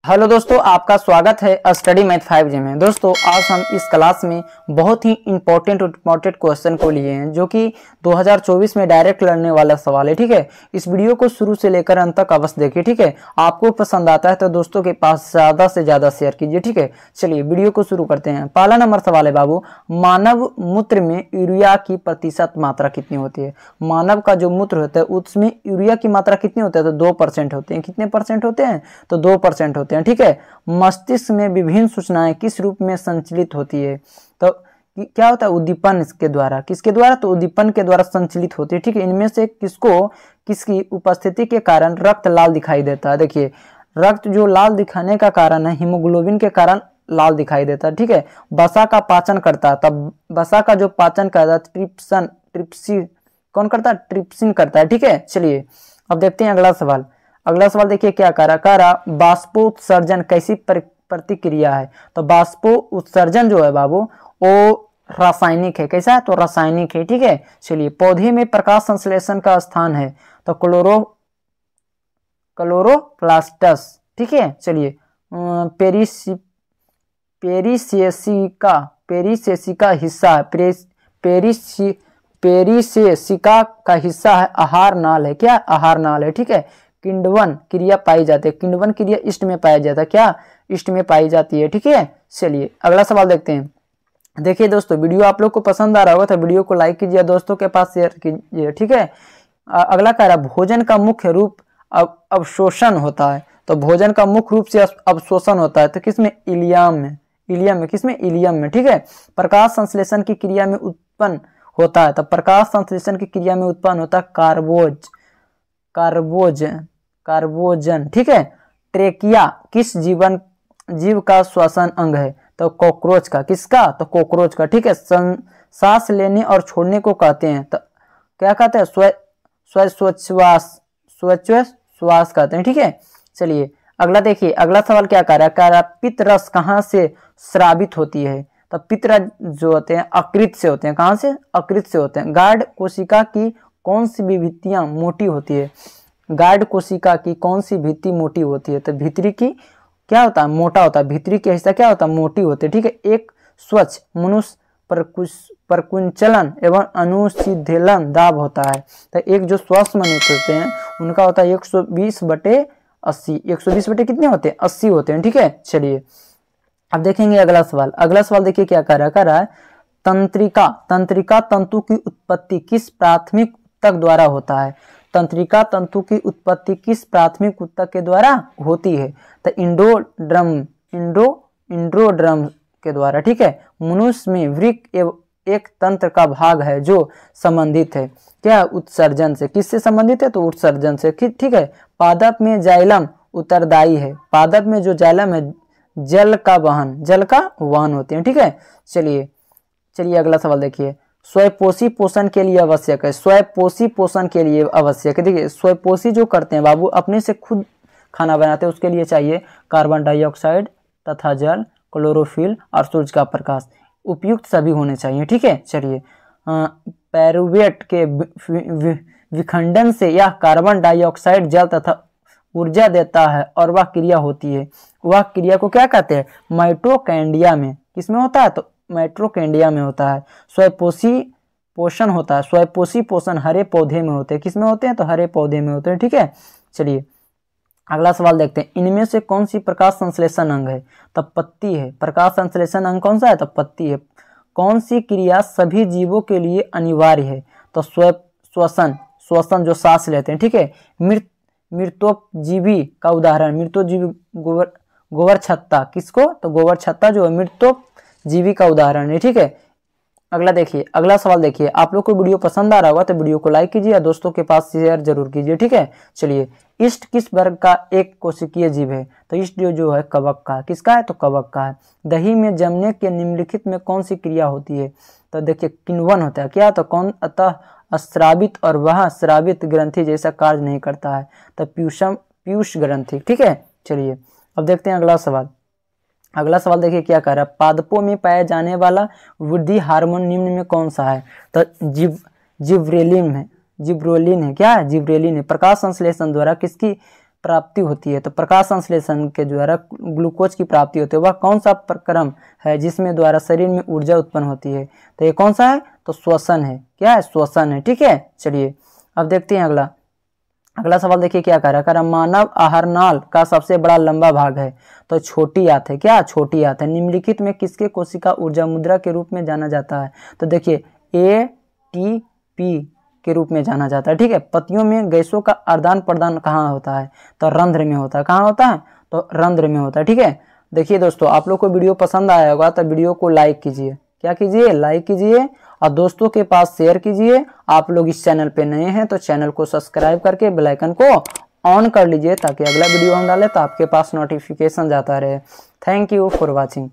Hello दोस्तों, आपका स्वागत है स्टडी मैथ 5G में। दोस्तों आज हम इस क्लास में बहुत ही इंपॉर्टेंट क्वेश्चन को लिए हैं जो कि 2024 में डायरेक्ट लड़ने वाला सवाल है। ठीक है, इस वीडियो को शुरू से लेकर अंत तक अवश्य देखिए। ठीक है, आपको पसंद आता है तो दोस्तों के पास ज़्यादा से ज़्यादा शेयर कीजिए। ठीक है, चलिए वीडियो को शुरू करते हैं। पहला नंबर सवाल है बाबू, मानव मूत्र में यूरिया की प्रतिशत मात्रा कितनी होती है। मानव का जो मूत्र होता है उसमें यूरिया की मात्रा कितनी होती है, तो 2% होते हैं। कितने परसेंट होते हैं, तो 2% होते हैं। ठीक है, मस्तिष्क में विभिन्न सूचनाएं किस रूप में संचालित होती है, तो क्या होता है, उद्दीपन के द्वारा। किसके द्वारा, तो उद्दीपन के द्वारा संचालित होती है। ठीक है, इनमें से किसकी उपस्थिति के कारण रक्त लाल दिखाई देता है। देखिए, रक्त जो लाल दिखाने का कारण है, हीमोग्लोबिन के कारण लाल दिखाई देता है। ठीक है, वसा का पाचन करता है, तब वसा का जो पाचन करता है ट्रिप्सिन कौन करता है, ट्रिप्सिन करता है। ठीक है, चलिए अब देखते हैं अगला सवाल। अगला सवाल देखिए क्या कह रहा, बाष्पोत्सर्जन कैसी प्रतिक्रिया है। तो बाष्पोत्सर्जन जो है बाबू वो रासायनिक है। कैसा है, तो रासायनिक है। ठीक है, चलिए पौधे में प्रकाश संश्लेषण का स्थान है, तो क्लोरोप्लास्टस। ठीक है, चलिए पेरिसेसिका हिस्सा है, पेरिसेसिका का हिस्सा है आहार नाल है। क्या, आहार नाल है। ठीक है, किण्वन क्रिया पाई जाती है। किण्वन क्रिया ईस्ट में पाया जाता है। क्या, ईस्ट में पाई जाती है। ठीक है, चलिए अगला सवाल देखते हैं। देखिए दोस्तों, वीडियो आप लोग को पसंद आ रहा होगा तो वीडियो को लाइक कीजिए, दोस्तों के पास शेयर कीजिए। ठीक है, अगला कह रहा, भोजन का मुख्य रूप अवशोषण होता है। तो भोजन का मुख्य रूप से अवशोषण होता है, तो किसमें, इलियम में। किसमें, इलियम में। ठीक है, प्रकाश संश्लेषण की क्रिया में उत्पन्न होता है, तो प्रकाश संश्लेषण की क्रिया में उत्पन्न होता है कार्बोजन। ठीक है, ट्रेकिया किस जीव का श्वसन अंग है, तो कॉकरोच का। किसका, तो कॉकरोच का। ठीक है, सांस लेने और छोड़ने को कहते हैं, तो क्या कहते हैं, श्वास कहते हैं। ठीक है, चलिए अगला देखिए। अगला सवाल क्या कह रहा है, पित्त रस कहाँ से स्रावित होती है। तो पित्त रस जो होते हैं अकृत से होते हैं। कहाँ से, अकृत से होते हैं। गार्ड कोशिका की कौन सी भित्तियां मोटी होती है। गार्ड कोशिका की कौन सी भित्ति मोटी होती है, तो भीतरी की क्या होता है, मोटा होता है। भीतरी के हिस्सा क्या होता है, मोटी होती है। ठीक है, एक स्वच्छ मनुष्य परकुंचलन एवं अनुशीतलन दाब होता है। तो एक जो स्वस्थ मनुष्य होते हैं उनका होता है 120/80। 120 बटे कितने होते हैं, 80 होते हैं। ठीक है, चलिए अब देखेंगे अगला सवाल। अगला सवाल देखिए क्या कह रहा है, तंत्रिका तंतु की उत्पत्ति किस प्राथमिक ऊतक द्वारा होता है। तंत्रिका तंतु की उत्पत्ति किस प्राथमिक ऊतक के द्वारा होती है, तो इंडोड्रम के द्वारा। ठीक है, मनुष्य में वृक्क एक तंत्र का भाग है जो संबंधित है, क्या, उत्सर्जन से। किससे संबंधित है, तो उत्सर्जन से। ठीक है, पादप में जाइलम उत्तरदायी है। पादप में जो जाइलम है जल का वहन होते हैं। ठीक है, चलिए अगला सवाल देखिए। स्वयंपोषी पोषण के लिए आवश्यक है। स्वयंपोषी पोषण के लिए आवश्यक है। देखिए, स्वयंपोषी जो करते हैं बाबू, अपने से खुद खाना बनाते हैं, उसके लिए चाहिए कार्बन डाइऑक्साइड तथा जल, क्लोरोफिल और सूरज का प्रकाश। उपयुक्त सभी होने चाहिए। ठीक है, चलिए पैरुवेट के विखंडन से यह कार्बन डाइऑक्साइड जल तथा ऊर्जा देता है और वह क्रिया होती है। वह क्रिया को क्या कहते हैं, माइटोकॉन्ड्रिया में। किसमें होता है, तो माइटोकॉन्ड्रिया में होता है। स्वयंपोषी पोषण होता है। स्वयंपोषी पोषण हरे पौधे में होते हैं। किसमें होते हैं, तो हरे पौधे में होते हैं। ठीक है, चलिए अगला सवाल देखते हैं। इनमें से कौन सी प्रकाश संश्लेषण अंग है, तब पत्ती है। प्रकाश संश्लेषण अंग कौन सा है, तब पत्ती है। कौन सी क्रिया सभी जीवों के लिए अनिवार्य है, तो श्वसन जो सांस लेते हैं। ठीक है, मृतोपजीवी का उदाहरण, मृतोपजीवी गोबर छत्ता। किसको, तो गोबर छत्ता जो है मृतोपजीवी का उदाहरण है। ठीक है, अगला देखिए। अगला सवाल देखिए। आप लोग को वीडियो पसंद आ रहा होगा तो वीडियो को लाइक कीजिए और दोस्तों के पास शेयर जरूर कीजिए। ठीक है, चलिए ईस्ट किस वर्ग का एक कोशिकीय जीव है, तो ईस्ट जो है कवक का। किसका है, तो कवक का है। दही में जमने के निम्नलिखित में कौन सी क्रिया होती है, तो देखिए किण्वन होता है। क्या, तो कौन, अतः स्रावित, और वह स्रावित ग्रंथि जैसा कार्य नहीं करता है, तो पीयूष ग्रंथि। ठीक है, चलिए अब देखते हैं अगला सवाल। अगला सवाल देखिए क्या कह रहा है, पादपों में पाया जाने वाला वृद्धि हार्मोन निम्न में कौन सा है, तो जिब्रेलिन है। क्या है, जिब्रेलिन है। प्रकाश संश्लेषण द्वारा किसकी प्राप्ति होती है, तो प्रकाश संश्लेषण के द्वारा ग्लूकोज की प्राप्ति होती है, वह कौन सा प्रक्रम है जिसमें द्वारा शरीर में ऊर्जा उत्पन्न होती है? तो ये कौन सा है? तो श्वसन है। क्या है? श्वसन है। ठीक है, चलिए अब देखते हैं अगला सवाल। देखिए क्या कह रहा है, मानव आहार नाल का सबसे बड़ा लंबा भाग है, तो छोटी आंत है। क्या? छोटी आंत है। निम्नलिखित में किसके कोशिका ऊर्जा मुद्रा के रूप में जाना जाता है? तो देखिए ATP के रूप में जाना जाता है। ठीक है, पत्तियों में गैसों का आदान प्रदान कहाँ होता है? तो रंध्र में होता है। कहाँ होता है? तो रंध्र में होता है। ठीक है, देखिए दोस्तों, आप लोग को वीडियो पसंद आया होगा तो वीडियो को लाइक कीजिए। क्या कीजिए? लाइक कीजिए और दोस्तों के पास शेयर कीजिए। आप लोग इस चैनल पे नए हैं तो चैनल को सब्सक्राइब करके बेल आइकन को ऑन कर लीजिए ताकि अगला वीडियो हम डालें तो आपके पास नोटिफिकेशन जाता रहे। Thank you for watching.